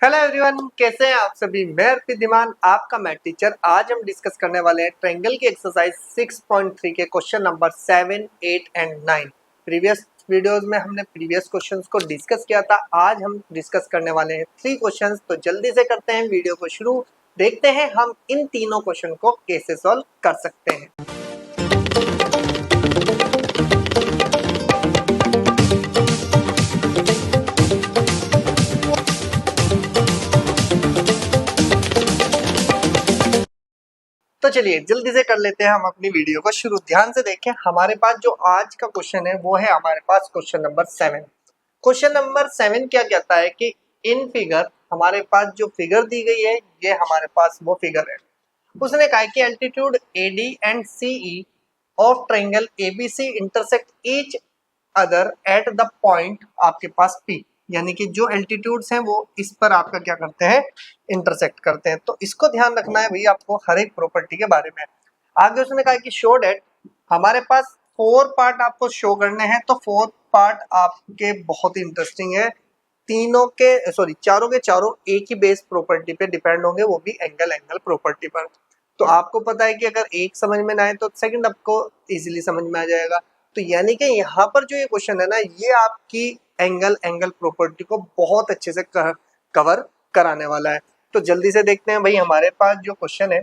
Hello everyone, कैसे हैं आप सभी। मैं अर्पित धीमान, आपका मैथ टीचर। आज हम डिस्कस करने वाले हैं ट्रायंगल की एक्सरसाइज 6.3 के question number 7, 8 and 9। Previous videos में हमने प्रीवियस क्वेश्चंस को डिस्कस किया था। आज हम डिस्कस करने वाले हैं 3 क्वेश्चंस। तो जल्दी से करते हैं वीडियो को शुरू। देखते हैं हम इन तीनों क्वेश्चन को कैसे सॉल्व कर सकते हैं। तो चलिए जल्दी से कर लेते हैं हम अपनी वीडियो को शुरू। ध्यान से देखें, हमारे पास जो आज का क्वेश्चन है वो है हमारे पास क्वेश्चन नंबर 7। क्वेश्चन नंबर 7 क्या कहता है कि इन फिगर, हमारे पास जो फिगर दी गई है ये हमारे पास वो फिगर है। उसने कहा कि altitude AD and CE of triangle ABC intersect each other at the point आपके पास P, यानी कि जो एल्टीट्यूड्स हैं वो इस पर आपका क्या करते हैं, इंटरसेक्ट करते हैं। तो इसको ध्यान रखना है भाई आपको हर एक प्रॉपर्टी के बारे में। आगे उसने कहा कि शो डेट, हमारे पास 4 पार्ट आपको शो करने हैं। तो 4 पार्ट आपके बहुत ही इंटरेस्टिंग है। चारों के चारों एक ही बेस प्रॉपर्टी पे डिपेंड होंगे, वो भी एंगल प्रॉपर्टी पर। तो आपको पता है कि अगर एक समझ में ना आए तो सेकंड आपको इजीली समझ में आ जाएगा। तो यानी कि यहाँ पर जो ये क्वेश्चन है ना, ये आपकी एंगल प्रॉपर्टी को बहुत अच्छे से कवर कराने वाला है। तो जल्दी से देखते हैं भाई हमारे पास जो क्वेश्चन है,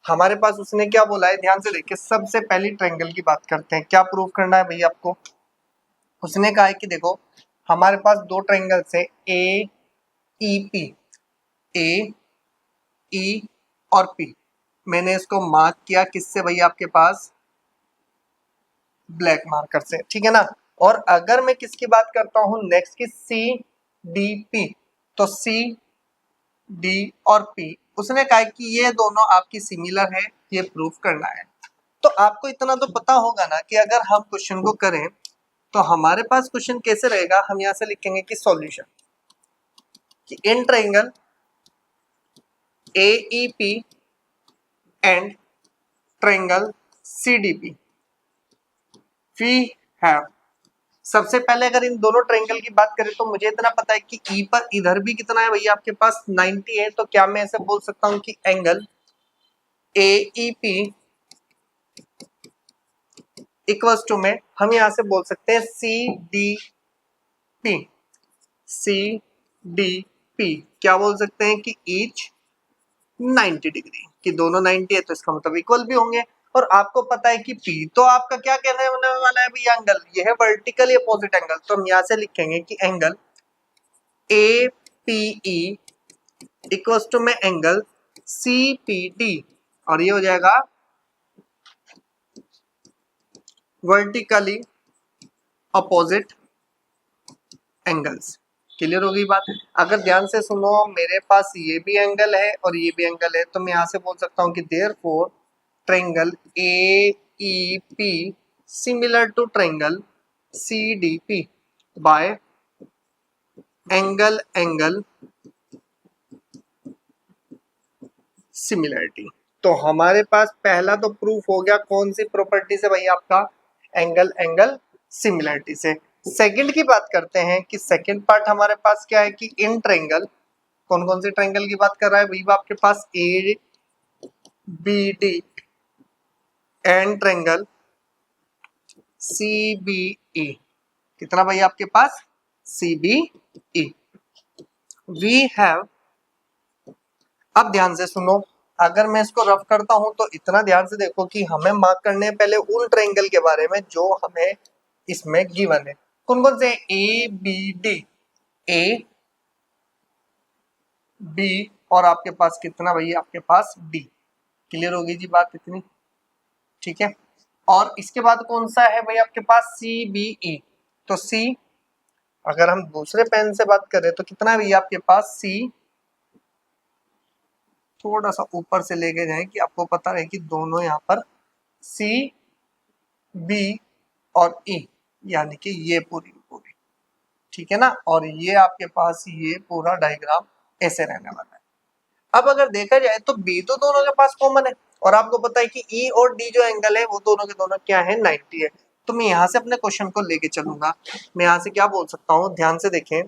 हमारे पास उसने क्या बोला है। ध्यान से देखिए, सबसे पहली ट्रायंगल की बात करते हैं। क्या प्रूव करना है भाई आपको। उसने कहा है कि देखो हमारे पास दो ट्रायंगल्स है AEP, AE और P। मैंने इसको मार्क किया किससे भाई, आपके पास ब्लैक मार्कर से, ठीक है ना। और अगर मैं किसकी बात करता हूं नेक्स्ट की, CDP, तो CD और P, उसने कहा कि ये दोनों आपकी सिमिलर है, ये प्रूफ करना है। तो आपको इतना तो पता होगा ना कि अगर हम क्वेश्चन को करें तो हमारे पास क्वेश्चन कैसे रहेगा। हम यहां से लिखेंगे कि सॉल्यूशन, कि in triangle AEP and triangle CDP we have. सबसे पहले अगर इन दोनों ट्रायंगल की बात करें तो मुझे इतना पता है कि E पर इधर भी कितना है भैया, आपके पास 90 है। तो क्या मैं ऐसे बोल सकता हूं कि एंगल AEP इक्वल्स टू में हम यहां से बोल सकते हैं CDP क्या बोल सकते हैं कि ईच 90 डिग्री, कि दोनों 90 है तो इसका मतलब इक्वल भी होंगे। और आपको पता है कि P तो आपका क्या कहने वाला है भैया, एंगल ये है वर्टिकली अपोजिट एंगल। तो हम यहां से लिखेंगे कि एंगल APE इक्वल्स टू में एंगल CPD, और ये हो जाएगा वर्टिकली अपोजिट एंगल्स। क्लियर हो गई बात। अगर ध्यान से सुनो, मेरे पास ये भी एंगल है और ये भी एंगल है, तो मैं यहां से बोल सकता हूं कि therefore triangle AEP similar to triangle CDP by angle similarity. तो हमारे पास पहला तो प्रूफ हो गया कौन सी प्रॉपर्टी से भाई, आपका एंगल सिमिलरिटी से। सेकंड की बात करते हैं कि सेकंड पार्ट हमारे पास क्या है कि इन ट्रायंगल, कौन कौन से ट्रायंगल की बात कर रहा है भाई, आपके पास ABD एंड ट्रायंगल CBE। कितना भाई आपके पास, CBE वी हैव। अब ध्यान से सुनो, अगर मैं इसको रफ करता हूं तो इतना ध्यान से देखो कि हमें मार्क करने हैं पहले उन ट्रायंगल के बारे में जो हमें इसमें गिवन है। कौन कौन से, ABD, AB और आपके पास कितना भैया, आपके पास D। क्लियर होगी जी बात इतनी, ठीक है। और इसके बाद कौन सा है भाई आपके पास, CBE। तो C, अगर हम दूसरे पेन से बात करें तो कितना है भैया आपके पास, C थोड़ा सा ऊपर से लेके जाएं कि आपको पता रहे कि दोनों यहाँ पर CB और E, यानी कि ये पूरी, ठीक है ना। और ये आपके पास ये पूरा डायग्राम ऐसे रहने वाला है। अब अगर देखा जाए तो B तो दोनों के पास कॉमन है, और आपको पता है कि E और D जो एंगल है वो दोनों के दोनों क्या है, 90 है। तो मैं यहाँ से अपने क्वेश्चन को लेके चलूंगा। मैं यहाँ से क्या बोल सकता हूँ, ध्यान से देखें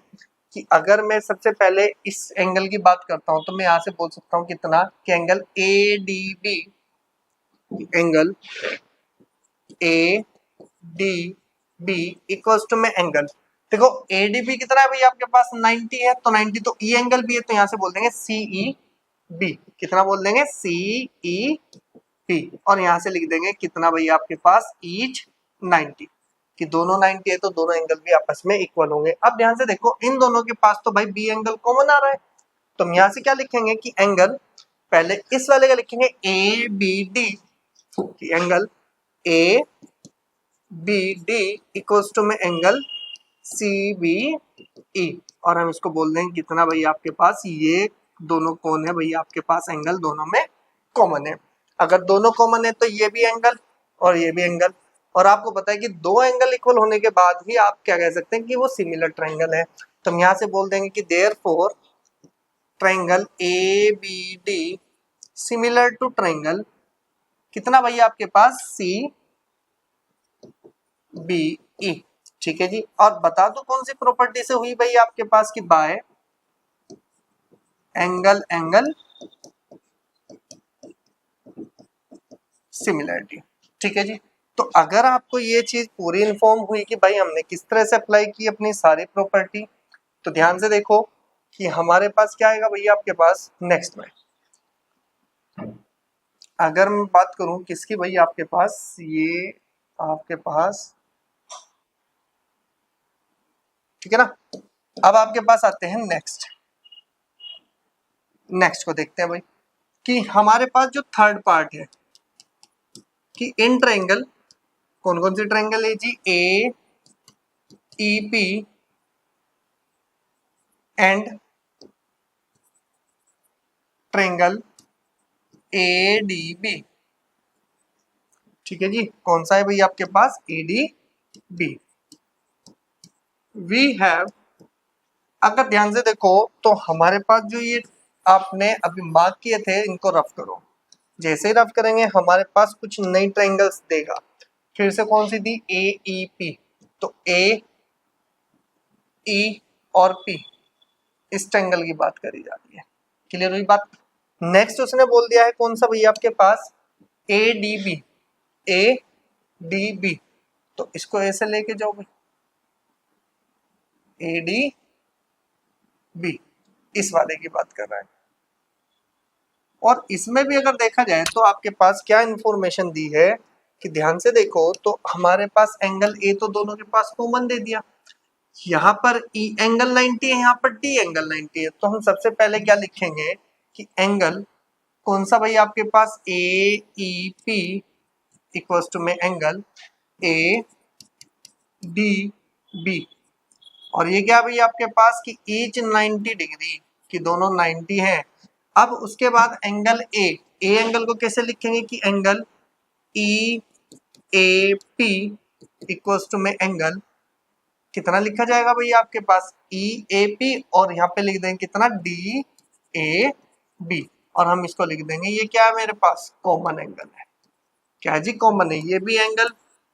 कि अगर मैं सबसे पहले इस एंगल की बात करता हूं तो मैं यहां से बोल सकता हूं कितना कि angle A D B, angle A D B equals to में एंगल, देखो एडीबी कितना है भाई आपके पास 90 है, तो 90 तो ई एंगल भी है, तो यहां से बोल देंगे सीई बी, कितना बोल देंगे सीई बी, और यहां से लिख देंगे कितना भाई आपके पास ईच 90, कि दोनों 90 है तो दोनों एंगल भी आपस में इक्वल होंगे। अब ध्यान से देखो इन दोनों के पास तो भाई बी एंगल कॉमन आ रहा है, तो हम यहां से क्या लिखेंगे कि एंगल पहले इस वाले का लिखेंगे A B D, angle A B D equals to में एंगल सी बी ई, और हम इसको बोल देंगे कितना भाई आपके पास ये दोनों कौन है भाई आपके पास एंगल दोनों में कॉमन है। अगर दोनों कॉमन है तो ये भी एंगल और ये भी एंगल, और आपको पता है कि दो एंगल इक्वल होने के बाद ही आप क्या कह सकते हैं कि वो सिमिलर ट्रायंगल है, तो हम यहाँ से बोल देंगे कि therefore triangle A B D similar to triangle कितना भाई आपके पास सी बी ई। ठीक है जी, और बता दो कौन सी प्रॉपर्टी से हुई भाई आपके पास की बाय एंगल एंगल सिमिलरिटी। ठीक है जी, तो अगर आपको ये चीज पूरी इन्फॉर्म हुई कि भाई हमने किस तरह से अप्लाई की अपनी सारी प्रॉपर्टी, तो ध्यान से देखो कि हमारे पास क्या आएगा भैया आपके पास नेक्स्ट में। अगर मैं बात करूं किसकी भाई आपके पास, ये आपके पास, ठीक है ना। अब आपके पास आते हैं नेक्स्ट, नेक्स्ट को देखते हैं भाई कि हमारे पास जो थर्ड पार्ट है कि इन ट्रायंगल कौन कौन सी ट्रायंगल है जी, A E P and triangle A D B. ठीक है जी, कौन सा है भाई आपके पास A D B. We have, अगर ध्यान से देखो तो हमारे पास जो ये आपने अभी मार्क किए थे इनको रफ करो, जैसे ही रफ करेंगे हमारे पास कुछ नई ट्रायंगल्स देगा। फिर से कौन सी थी ए ई पी, तो ए ई और पी इस ट्रायंगल की बात करी जा रही है, क्लियर हुई बात। नेक्स्ट उसने बोल दिया है कौन सा भैया आपके पास A D B, A D B, तो इसको ऐसे लेके जाओ भाई ए डी बी, इस वाले की बात कर रहा है। और इसमें भी अगर देखा जाए तो आपके पास क्या इंफॉर्मेशन दी है कि ध्यान से देखो तो हमारे पास एंगल ए तो दोनों के पास कॉमन दे दिया, यहाँ पर ई एंगल 90 है, यहाँ पर डी एंगल 90 है, तो हम सबसे पहले क्या लिखेंगे कि एंगल कौन सा भाई आपके पास ए ई पी इक्वल्स टू में एंगल ए डी बी, और ये क्या भाई आपके पास कि ईच 90 डिग्री, कि दोनों 90 हैं। अब उसके बाद एंगल ए एंगल को कैसे लिखेंगे कि angle E A P equals to में एंगल कितना लिखा जाएगा भाई आपके पास ई ए पी, और यहाँ पे लिख देंगे कितना डी ए बी, और हम इसको लिख देंगे ये क्या है मेरे पास कॉमन एंगल है, क्या है जी कॉमन है, ये भी एंगल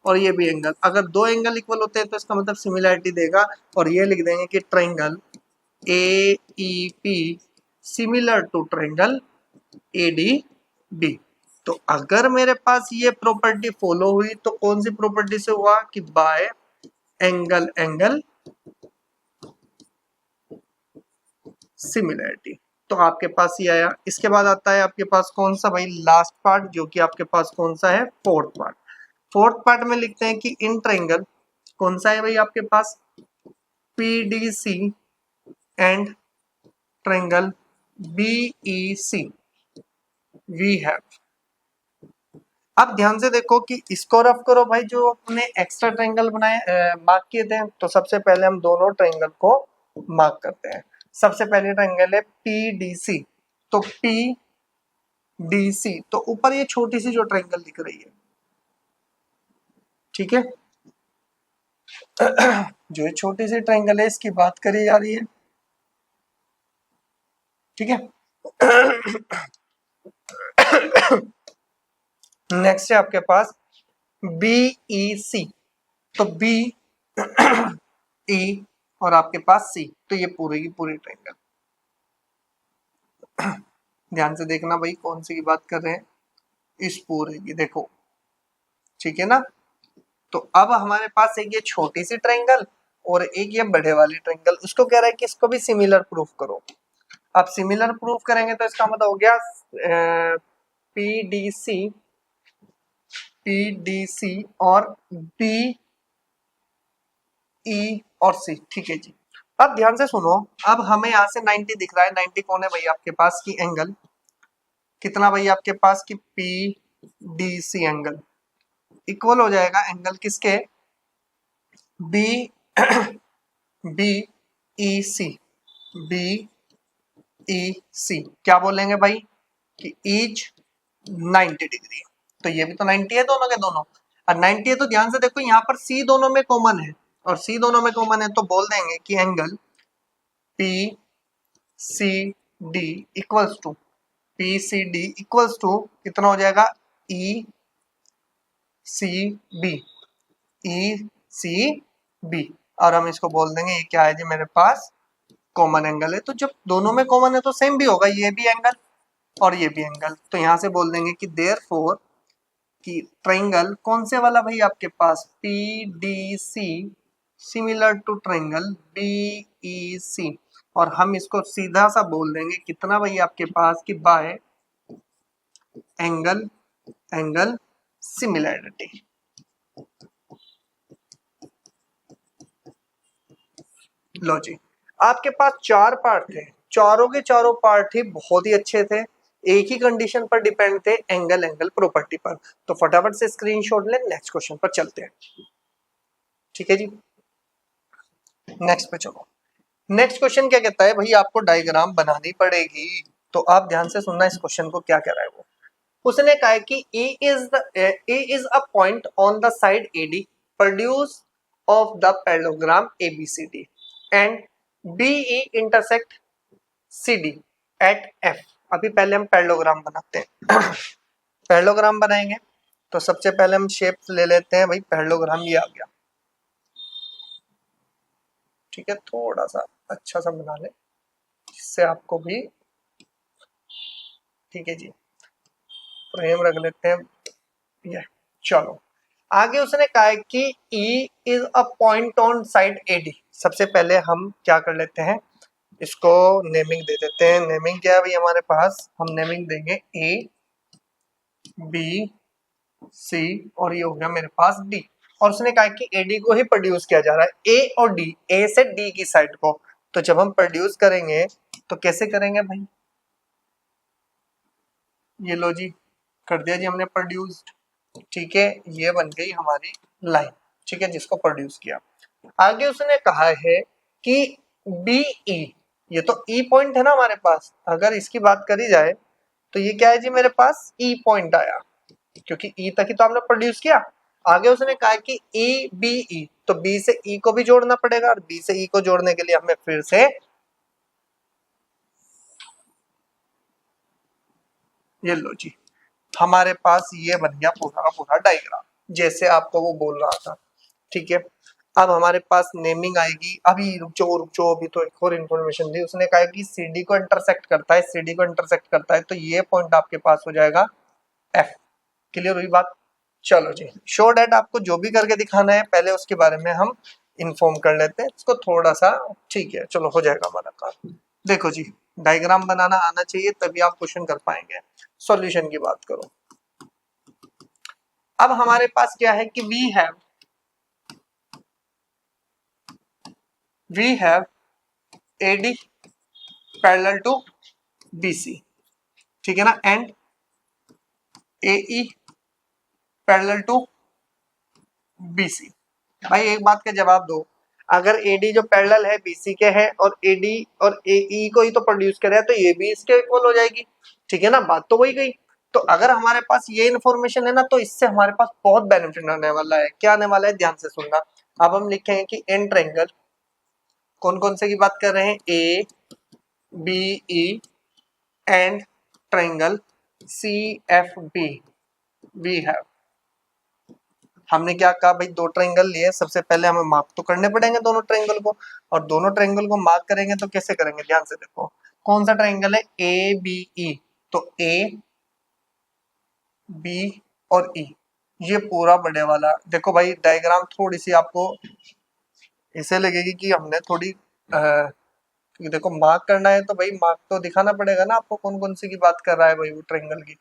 और ये भी एंगल। अगर दो एंगल इक्वल होते हैं तो इसका मतलब सिमिलरिटी देगा, और ये लिख देंगे कि triangle A E P similar to triangle A D B. तो अगर मेरे पास ये प्रॉपर्टी फॉलो हुई तो कौन सी प्रॉपर्टी से हुआ कि बाय एंगल एंगल सिमिलरिटी, तो आपके पास ये आया। इसके बाद आता है आपके पास कौन सा भाई लास्ट पार्ट, जो कि आपके पास कौन सा है फोर्थ पार्ट। फोर्थ पार्ट में लिखते हैं कि इन ट्रायंगल कौन सा है भाई आपके पास P D C and triangle B E C we have. अब ध्यान से देखो कि इसको रफ करो भाई, जो अपने एक्स्ट्रा ट्रायंगल बनाए मार्क किए थे, तो सबसे पहले हम दोनों ट्रायंगल को मार्क करते हैं। सबसे पहले ट्रायंगल है पी डी सी, तो पी डी सी, तो ऊपर ये छोटी सी जो ट्रायंगल दिख रही है, ठीक है जो ये छोटी सी ट्रायंगल है इसकी बात करी जा रही है, ठीक है। नेक्स्ट है आपके पास बी ई सी, तो बी ई और आपके पास सी, तो ये पूरी की पूरी ट्रायंगल। ध्यान से देखना भाई कौन सी की बात कर रहे हैं, इस पूरे की, देखो ठीक है ना। तो अब हमारे पास एक ये छोटी सी ट्रायंगल और एक ये बड़े वाली ट्रायंगल, उसको कह रहा है कि इसको भी सिमिलर प्रूफ करो। अब सिमिलर प्रूफ करेंगे तो इसका मतलब हो गया पीडीसी, पीडीसी और बी ई और सी, ठीक है जी। अब ध्यान से सुनो, अब हमें यहाँ से 90 दिख रहा है, 90 कौन है भाई आपके पास की एंगल, कितना भाई आपके पास की P D C angle equal हो जाएगा एंगल किसके, B B E C, B E C क्या बोलेंगे भाई कि ईच 90 डिग्री। तो ये भी तो 90 है दोनों के दोनों, और 90 है तो ध्यान से देखो यहाँ पर सी दोनों में कॉमन है, और सी दोनों में कॉमन है तो बोल देंगे कि angle P C D equals to, P C D equals to कितना हो जाएगा, ई C B, E C B. और हम इसको बोल देंगे ये क्या है जी मेरे पास कॉमन एंगल है। तो जब दोनों में कॉमन है तो सेम भी होगा, ये भी एंगल और ये भी एंगल। तो यहाँ से बोल देंगे कि देयरफॉर कि ट्रायंगल कौन से वाला भाई आपके पास P D C similar to triangle B E C, और हम इसको सीधा सा बोल देंगे कितना भाई आपके पास की बाय एंगल, एंगल सिमिलैरिटी। लो जी, आपके पास चार पार्ट थे, चारों के चारों पार्ट ही बहुत ही अच्छे थे, एक ही कंडीशन पर डिपेंड थे, एंगल एंगल प्रॉपर्टी पर। तो फटाफट से स्क्रीनशॉट ले, नेक्स्ट क्वेश्चन पर चलते हैं, ठीक है जी। नेक्स्ट पे चलो। नेक्स्ट क्वेश्चन क्या कहता है भाई, आपको डायग्राम बनानी पड़ेगी, तो आप ध्यान से सुनना इस क्वेश्चन को क्या कह रहा है वो। उसने कहा है कि A is a point on the side AD produce of the parallelogram ABCD and BE intersect CD at F. अभी पहले हम पैरेललोग्राम बनाते हैं। पैरेललोग्राम बनाएंगे तो सबसे पहले हम शेप ले लेते हैं भाई, पैरेललोग्राम ये आ गया, ठीक है, थोड़ा सा अच्छा सा बना ले जिससे आपको भी, ठीक है जी, फ्रेम रख लेते हैं ये। चलो आगे उसने कहा है कि E is a point on side AD। सबसे पहले हम क्या कर लेते हैं, इसको नेमिंग दे देते हैं। नेमिंग क्या है भाई हमारे पास, हम नेमिंग देंगे A B C और ये हो गया मेरे पास D। और उसने कहा कि AD को ही प्रोड्यूस किया जा रहा है, A और D, A से D की साइड को। तो जब हम प्रोड्यूस करेंगे तो कैसे करेंगे भाई, ये लो जी कर दिया जी हमने प्रोड्यूस्ड, ठीक है, ये बन गई हमारी लाइन, ठीक है, जिसको प्रोड्यूस किया। आगे उसने कहा है कि बीई, ये तो ई पॉइंट है ना हमारे पास, अगर इसकी बात करी जाए तो ये क्या है जी मेरे पास ई पॉइंट आया, क्योंकि ई तक ही तो हमने प्रोड्यूस किया। आगे उसने कहा कि ई बी ई, तो बी से ई को भी जोड़ना पड़ेगा, और बी से ई को जोड़ने के लिए हमें फिर से ये लो जी हमारे पास ये बन गया पूरा का पूरा डायग्राम, जैसे आपको वो बोल रहा था, ठीक है। अब हमारे पास नेमिंग आएगी, अभी रुक जाओ अभी तो एक और इन्फॉर्मेशन दी। उसने कहा कि सीडी को इंटरसेक्ट करता है, सीडी को इंटरसेक्ट करता है, तो ये पॉइंट आपके पास हो जाएगा एफ। क्लियर हुई बात। चलो जी, शो डैट आपको जो भी करके दिखाना है पहले उसके बारे में हम इन्फॉर्म कर लेते हैं इसको थोड़ा सा, ठीक है, चलो हो जाएगा हमारा काम। देखो जी, डायग्राम बनाना आना चाहिए तभी आप क्वेश्चन कर पाएंगे। सॉल्यूशन की बात करो, अब हमारे पास क्या है कि we have AD parallel to BC, ठीक है ना, and AE parallel to BC। भाई एक बात का जवाब दो, अगर AD जो पैरेलल है BC के है और AD और AE को ही तो प्रोड्यूस कर रहा है, तो ये भी इसके इक्वल हो जाएगी, ठीक है ना, बात तो वही गई। तो अगर हमारे पास ये इन्फॉर्मेशन है ना, तो इससे हमारे पास बहुत बेनिफिट आने वाला है। क्या आने वाला है, ध्यान से सुनना। अब हम लिखेंगे कि इन ट्रायंगल, कौन कौन से की बात कर रहे हैं, A B E and triangle C F B, we have हमने क्या कहा भाई, दो ट्रायंगल लिए, सबसे पहले हमें मार्क तो करने पड़ेंगे दोनों ट्रायंगल को, और दोनों ट्रायंगल को मार्क करेंगे तो कैसे करेंगे, ध्यान से देखो। कौन सा ट्रायंगल है, ए बी ई, तो ए बी और ई, ये पूरा बड़े वाला। देखो भाई डायग्राम थोड़ी सी आपको ऐसे लगेगी कि हमने थोड़ी क्योंकि देखो मार्क करना है तो भाई मार्क तो दिखाना पड़ेगा ना आपको, कौन कौन सी की बात कर रहा है भाई वो ट्रायंगल की,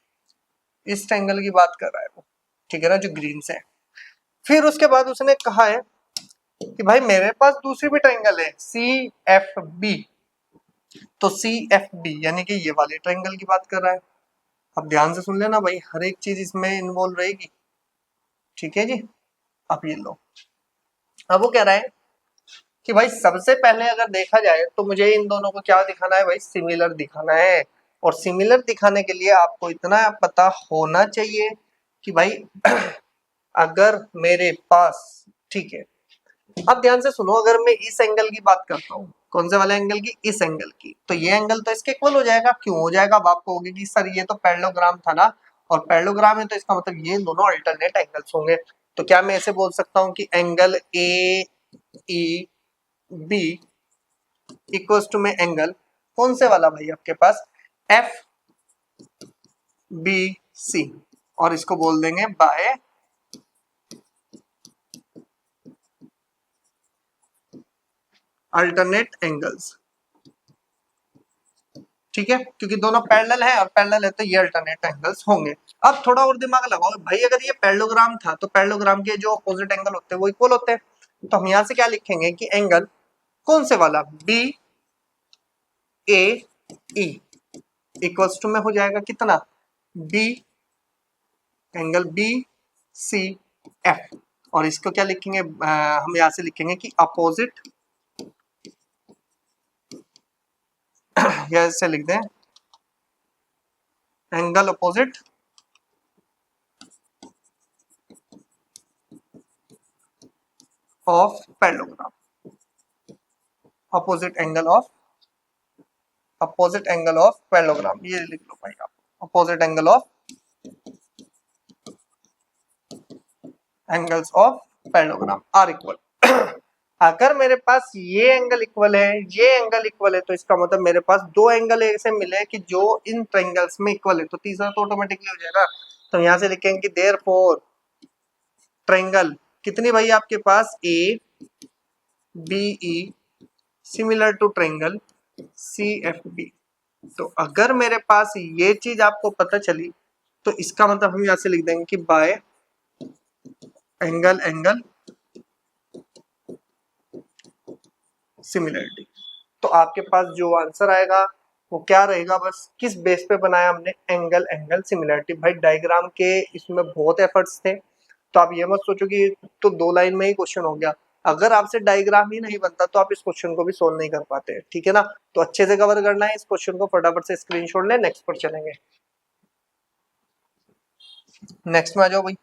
इस ट्रायंगल की बात कर रहा है वो, ठीक है ना, जो ग्रीन से है। फिर उसके बाद उसने कहा है कि भाई मेरे पास दूसरी भी ट्रायंगल है सी एफ बी, तो सी एफ बी यानी कि ये वाले ट्रायंगल की बात कर रहा है। अब ध्यान से सुन लेना भाई, हर एक चीज इसमें इन्वॉल्व रहेगी, ठीक है जी। अब ये लो, अब वो कह रहा है कि भाई सबसे पहले अगर देखा जाए तो मुझे इन दोनों को क्या दिखाना है भाई, सिमिलर दिखाना है। और सिमिलर दिखाने के लिए आपको इतना पता होना चाहिए कि भाई अगर मेरे पास, ठीक है, अब ध्यान से सुनो, अगर मैं इस एंगल की बात करता हूँ, कौन से वाले एंगल की, इस एंगल की, तो ये एंगल तो इसके इक्वल हो जाएगा। क्यों हो जाएगा, अब आपको होगी कि सर ये तो पैरेललोग्राम था ना, और पैरेललोग्राम है तो इसका मतलब ये दोनों अल्टरनेट एंगल्स होंगे। तो क्या मैं ऐसे बोल सकता हूँ कि angle A E B equals to में एंगल कौन से वाला भाई आपके पास, एफ बी सी, और इसको बोल देंगे बाय अल्टरनेट एंगल्स, ठीक है, क्योंकि दोनों पैरेलल है और पैरेलल है तो ये अल्टरनेट एंगल्स होंगे। अब थोड़ा और दिमाग लगाओ भाई, अगर ये पैरेललोग्राम था तो पैरेललोग्राम के जो अपोजिट एंगल होते हैं वो इक्वल होते हैं, तो हम यहाँ से क्या लिखेंगे कि एंगल कौन से वाला, B A E equals to में हो जाएगा कितना, B angle B C F, और इसको क्या लिखेंगे, हम यहाँ से लिखेंगे कि अपोजिट या ऐसे लिख दें angle opposite of parallelogram, opposite angle of parallelogram, ये लिख लो भाई आप, opposite angle of angles of parallelogram are equal. अगर मेरे पास ये एंगल इक्वल है, ये एंगल इक्वल है, तो इसका मतलब मेरे पास दो एंगल ऐसे मिले कि जो इन ट्रायंगल्स में इक्वल है, तो तीसरा तो ऑटोमेटिकली हो जाएगा। तो यहाँ से लिखेंगे कि देयरफॉर ट्रायंगल कितनी भाई आपके पास, A B E similar to triangle C F B. तो अगर मेरे पास ये चीज आपको पता चली तो इसका मतलब हम यहाँ से लिख देंगे कि बाय एंगल सिमिलरिटी। तो आपके पास जो आंसर आएगा वो क्या रहेगा, बस किस बेस पे बनाया हमने, एंगल सिमिलरिटी। भाई डायग्राम के इसमें बहुत एफर्ट्स थे, तो आप ये मत सोचो कि तो दो लाइन में ही क्वेश्चन हो गया। अगर आपसे डायग्राम ही नहीं बनता तो आप इस क्वेश्चन को भी सोल्व नहीं कर पाते, ठीक है ना। तो अच्छे से कवर करना है इस क्वेश्चन को, फटाफट से स्क्रीनशॉट ले, नेक्स्ट पर चलेंगे। नेक्स्ट में आ जाओ भाई।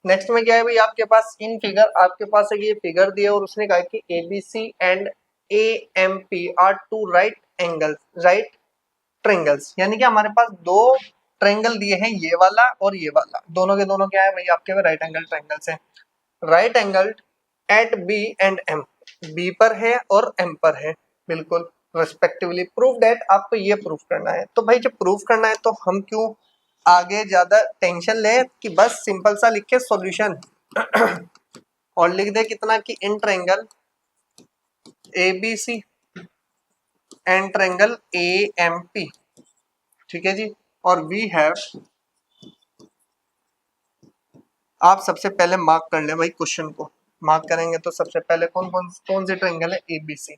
नेक्स्ट में क्या है भाई, आपके पास इन फिगर, आपके पास एक ये फिगर दिया और उसने कहा कि ABC and A M P are two right angles, right triangles, यानी कि हमारे पास दो ट्रायंगल दिए हैं, ये वाला और ये वाला, दोनों के दोनों क्या है भाई आपके राइट एंगल ट्रायंगल्स हैं। Right angle at B and M, B पर है और एम पर है, बिल्कुल रेस्पेक्टिवली। प्रूफ दैट, आपको ये प्रूफ करना है। तो भाई जब प्रूफ करना है तो हम क्यों आगे ज्यादा टेंशन ले, कि बस सिंपल सा लिख के सॉल्यूशन और लिख दे कितना कि in triangle A B C and triangle A M P, ठीक है जी। और वी हैव, आप सबसे पहले मार्क कर ले भाई क्वेश्चन को, मार्क करेंगे तो सबसे पहले कौन से ट्रायंगल है, ए बी सी।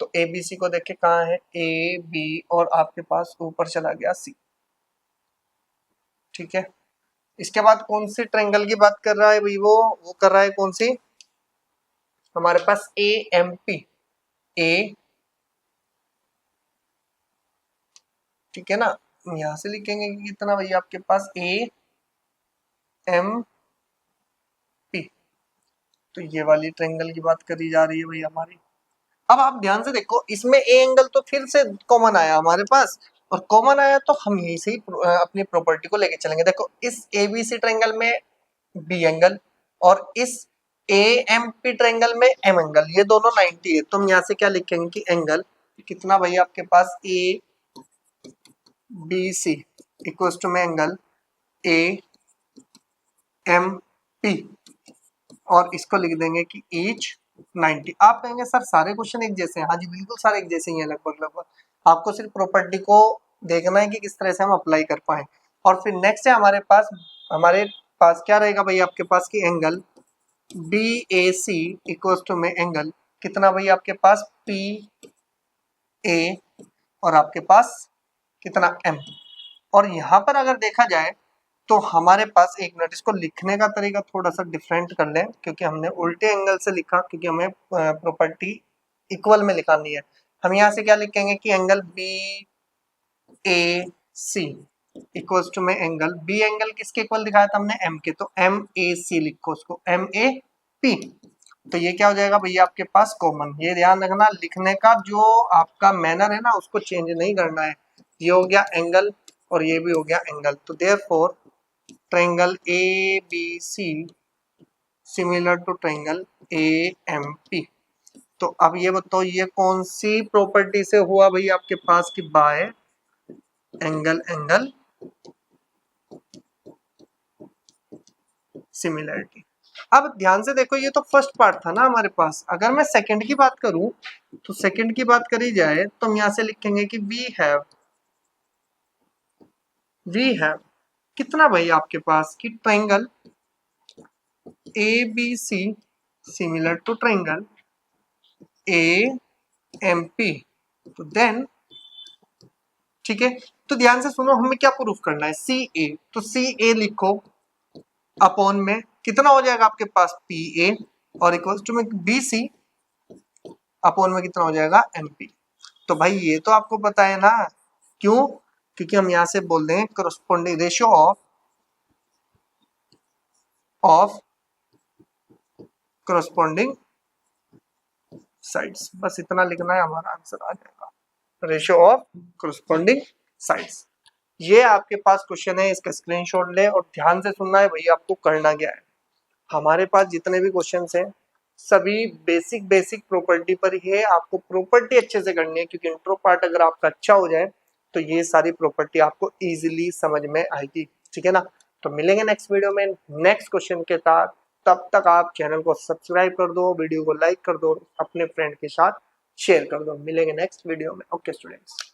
तो ए बी सी को देखे कहाँ है, ए बी और आपके पास ऊपर चला गया सी, ठीक है। इसके बाद कौन सी ट्रायंगल की बात कर रहा है भाई, वो कर रहा है कौन सी, हमारे पास ए एम पी, ए, ठीक है ना। यहां से लिखेंगे कि कितना भाई आपके पास ए एम पी, तो ये वाली ट्रायंगल की बात करी जा रही है भाई हमारी। अब आप ध्यान से देखो, इसमें ए एंगल तो फिर से कॉमन आया हमारे पास, और कॉमन आया तो हम यही से ही अपनी प्रॉपर्टी को लेके चलेंगे। देखो इस एबीसी ट्रायंगल में बी एंगल और इस AMP ट्रायंगल में M एंगल, ये दोनों 90 है, तो हम यहाँ से क्या लिखेंगे कि एंगल कितना भाई आपके पास ABC इक्वल्स टू में एंगल AMP, और इसको लिख देंगे कि ईच 90। आप कहेंगे सर सारे क्वेश्चन एक जैसे हैं। हाँ जी बिल्कुल सारे एक जैसे ही हैं लगभग लगभग, आपको सिर्फ प्रॉपर्टी को देखना है कि किस तरह से हम अप्लाई कर पाए। और फिर नेक्स्ट है हमारे पास क्या रहेगा भाई आपके पास कि एंगल BAC इक्वल्स टू में एंगल कितना भाई आपके पास PA, और आपके पास कितना M। और यहाँ पर अगर देखा जाए तो हमारे पास, एक मिनट, इसको लिखने का तरीका थोड़ा सा डिफरेंट कर लें, क्योंकि हमने उल्टे एंगल से लिखा, क्योंकि हमें प्रॉपर्टी इक्वल में लिखानी है। हम यहाँ से क्या लिखेंगे कि एंगल BAC इक्वल्स टू में एंगल B, एंगल किसके इक्वल दिखाया था हमने, M के, तो MAC लिखो उसको MAP। तो ये क्या हो जाएगा भैया आपके पास कॉमन। ये ध्यान रखना, लिखने का जो आपका मैनर है ना उसको चेंज नहीं करना है। ये हो गया एंगल और ये भी हो गया एंगल, तो therefore triangle ABC similar to triangle AMP। तो अब ये बताओ ये कौन सी प्रॉपर्टी से हुआ भाई आपके पास कि बाय एंगल एंगल सिमिलरिटी। अब ध्यान से देखो, ये तो फर्स्ट पार्ट था ना हमारे पास। अगर मैं सेकंड की बात करूं तो सेकंड की बात करी जाए तो हम यहां से लिखेंगे कि वी हैव कितना भाई आपके पास कि triangle ABC similar to triangle AMP। तो देन ठीक है, तो ध्यान से सुनो, हमें क्या प्रूफ करना है, CA। तो CA लिखो अपॉन में कितना हो जाएगा आपके पास PA, और इक्वल्स टू में BC अपॉन में कितना हो जाएगा MP। तो भाई ये तो आपको पता है ना, क्यों, क्योंकि हम यहां से बोल दें corresponding ratio of corresponding sides, बस इतना लिखना है, हमारा आंसर आ जाएगा, रेशियो ऑफ करस्पॉन्डिंग साइड्स। ये आपके पास क्वेश्चन है, इसका स्क्रीनशॉट ले और ध्यान से सुनना है भैया आपको करना क्या है। हमारे पास जितने भी क्वेश्चंस हैं सभी बेसिक प्रॉपर्टी पर ही है। आपको प्रॉपर्टी अच्छे से करनी है, क्योंकि इंट्रो पार्ट अगर आपका अच्छा हो जाए तो ये सारी प्रॉपर्टी आपको इजीली समझ में आएगी, ठीक है ना। तो मिलेंगे नेक्स्ट वीडियो में नेक्स्ट क्वेश्चन के साथ। तब तक आप चैनल को सब्सक्राइब कर दो, वीडियो को लाइक कर दो, अपने फ्रेंड के साथ शेयर कर दो। मिलेंगे नेक्स्ट वीडियो में। Okay students.